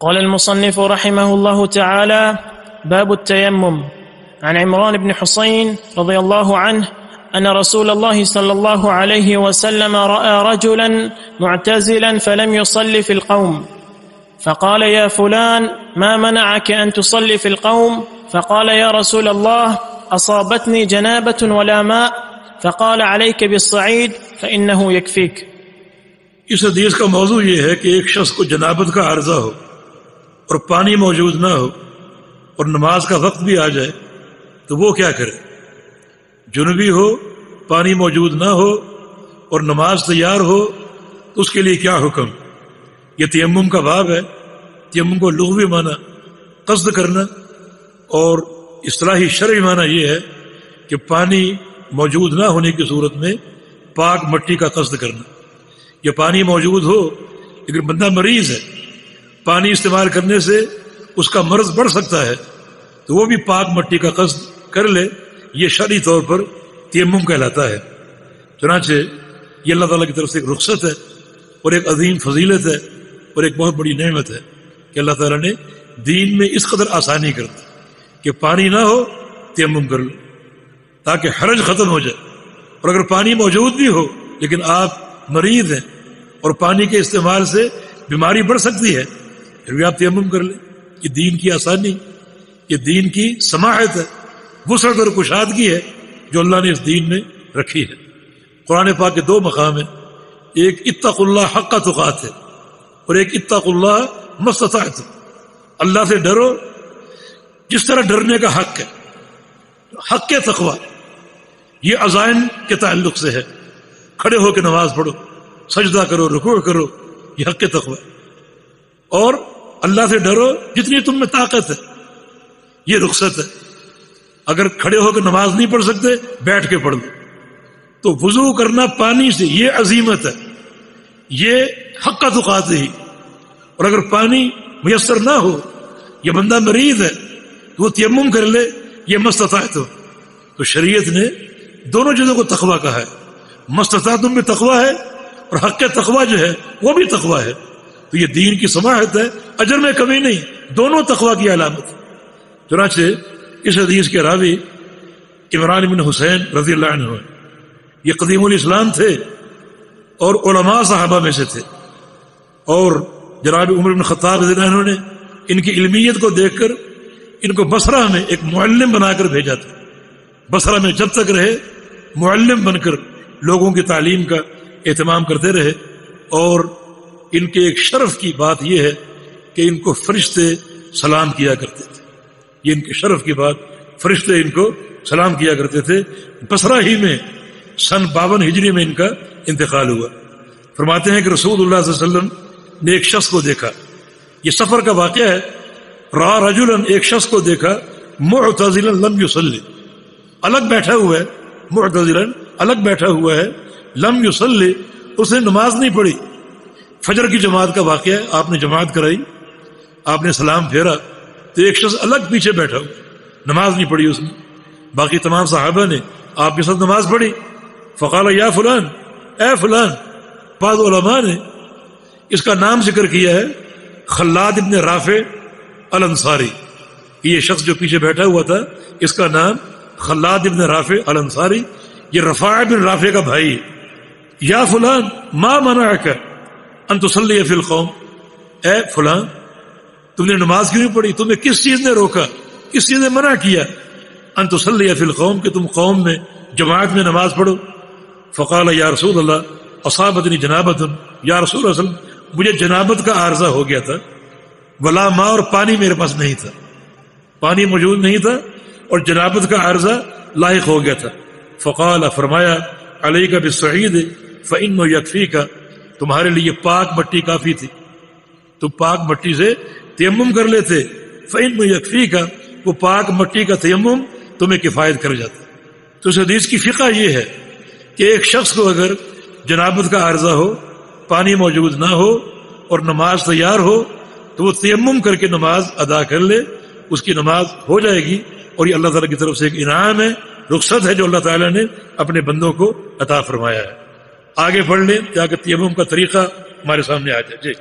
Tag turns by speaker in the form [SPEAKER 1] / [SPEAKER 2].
[SPEAKER 1] قال المصنف رحمه الله تعالى: باب التيمم. عن عمران بن حسين رضي الله عنه أن رسول الله صلى الله عليه وسلم رأى رجلا معتزلا فلم يصلي في القوم، فقال: يا فلان، ما منعك أن تصلي في القوم؟ فقال: يا رسول الله، أصابتني جنابة ولا ماء. فقال: عليك بالصعيد فإنه يكفيك.
[SPEAKER 2] اس حدیث کا موضوع یہ ہے کہ ایک شخص کو جنابت کا عارضہ ہو اور پانی موجود نہ ہو اور نماز کا وقت بھی آ جائے تو وہ کیا کرے؟ جنوبی ہو، پانی موجود نہ ہو اور نماز تیار ہو تو اس کے لیے کیا حکم؟ یہ تیمم کا باب ہے۔ تیمم کو لغوی معنی قصد کرنا اور اصطلاحی شرعی معنی یہ ہے کہ پانی موجود نہ ہونے کی صورت میں پاک مٹی کا قصد کرنا۔ یہ پانی موجود ہو لیکن بندہ مریض ہے، پانی استعمال کرنے سے اس کا مرض بڑھ سکتا ہے تو وہ بھی پاک مٹی کا قصد کر لے، یہ شرعی طور پر تیمم کہلاتا ہے۔ چنانچہ یہ اللہ تعالیٰ کی طرف سے ایک رخصت ہے اور ایک عظیم فضیلت ہے اور ایک بہت بڑی نعمت ہے کہ اللہ تعالیٰ نے دین میں اس قدر آسانی کر دی کہ پانی نہ ہو تیمم کر لو تاکہ حرج ختم ہو جائے، اور اگر پانی موجود بھی ہو لیکن آپ مریض ہیں اور پانی کے استعمال سے بیماری بڑھ سکتی ہے پھر بھی آپ تیمم کر لیں۔ یہ دین کی آسانی، یہ دین کی سماحت ہے، وسعت اور کشادگی ہے جو اللہ نے اس دین میں رکھی ہے۔ قرآن پاک کے دو مقام ہیں، ایک اتقوا اللہ حق تقاتہ اور ایک اتقوا اللہ ما استطعتم۔ اللہ سے ڈرو جس طرح ڈرنے کا حق ہے، حق کے تقوی یہ عزائم کے تعلق سے ہے۔ کھڑے ہو کے نماز پڑھو، سجدہ کرو، رکوع کرو، یہ حق کے تقوی۔ اور اللہ سے ڈرو جتنی تم میں طاقت ہے، یہ رخصت ہے۔ اگر کھڑے ہو کے نماز نہیں پڑھ سکتے بیٹھ کے پڑھ لو، تو وضو کرنا پانی سے یہ عظیمت ہے، یہ حق تقاتہ ہی۔ اور اگر پانی میسر نہ ہو، یہ بندہ مریض ہے تو وہ تیمم کر لے، یہ مستطاعت ہو۔ تو شریعت نے دونوں چیزوں کو تقوی کہا ہے، مستطاعتم بھی تقوی ہے اور حق تقوی جو ہے وہ بھی تقوی ہے۔ تو یہ دین کی سماحت ہے، اجر میں کمی نہیں، دونوں تقوی کی علامت۔ چنانچہ اس حدیث کے راوی عمران بن حسین رضی اللہ عنہ ہے، یہ قدیم الاسلام تھے اور علماء صحابہ میں سے تھے، اور جناب عمر بن خطاب رضی اللہ عنہ نے ان کی علمیت کو دیکھ کر ان کو بصرہ میں ایک معلم بنا کر بھیجا تھا۔ بصرہ میں جب تک رہے معلم بن کر لوگوں کی تعلیم کا اہتمام کرتے رہے، اور ان کے ایک شرف کی بات یہ ہے کہ ان کو فرشتے سلام کیا کرتے تھے۔ یہ ان کے شرف کی بات، فرشتے ان کو سلام کیا کرتے تھے۔ بصرہ ہی میں سن 52 ہجری میں ان کا انتقال ہوا۔ فرماتے ہیں کہ رسول اللہ صلی اللہ علیہ وسلم نے ایک شخص کو دیکھا، یہ سفر کا واقعہ ہے، را رجلا، ایک شخص کو دیکھا، معتزلا لم یصلی، الگ بیٹھا ہوا ہے، معتزلا الگ بیٹھا ہوا ہے، لم یصلی، اس نے نماز نہیں پڑھی۔ فجر کی جماعت کا واقعہ ہے، آپ نے جماعت کرائی، آپ نے سلام پھیرا تو ایک شخص الگ پیچھے بیٹھا ہوا، نماز نہیں پڑھی اس نے۔ باقی تمام صحابہ نے آپ کے ساتھ نماز پڑھی۔ فقال یا فلان، اے فلان۔ بعض علماء نے اس کا نام ذکر کیا ہے خلاد ابن رافع الانصاری، یہ شخص جو پیچھے بیٹھا ہوا تھا اس کا نام خلاد ابن رافع الانصاری، یہ رفاع بن رافع کا بھائی۔ یا فلان ما منعک ان تصلی فی القوم، اے فلان تم نے نماز کیوں نہیں پڑھی؟ تمہیں کس چیز نے روکا، کس چیز نے منع کیا؟ ان تصلی فی القوم، کہ تم قوم میں جماعت میں نماز پڑھو۔ فقال یا رسول اللہ اصابتنی جنابۃ، یا رسول اللہ صلی اللہ علیہ وسلم مجھے جنابت کا عارضہ ہو گیا تھا، ولا ماء، اور پانی میرے پاس نہیں تھا، پانی موجود نہیں تھا اور جنابت کا عارضہ لاحق ہو گیا تھا۔ فقال، فرمایا، علیک بالصعید فإنہ یکفیک، تمہارے لیے پاک مٹی کافی تھی، تم پاک مٹی سے تیمم کر لیتے، فإنہ یکفیک، وہ پاک مٹی کا تیمم تمہیں کفایت کر جاتا۔ تو اس حدیث کی فقہ یہ ہے کہ ایک شخص کو اگر جنابت کا عارضہ ہو، پانی موجود نہ ہو اور نماز تیار ہو تو وہ تیمم کر کے نماز ادا کر لے، اس کی نماز ہو جائے گی، اور یہ اللہ تعالیٰ کی طرف سے ایک انعام ہے، رخصت ہے جو اللہ تعالیٰ نے اپنے بندوں کو عطا فرمایا ہے۔ آگے پڑھ لیں تاکہ تیمم کا طریقہ ہمارے سامنے آ جائے۔ جی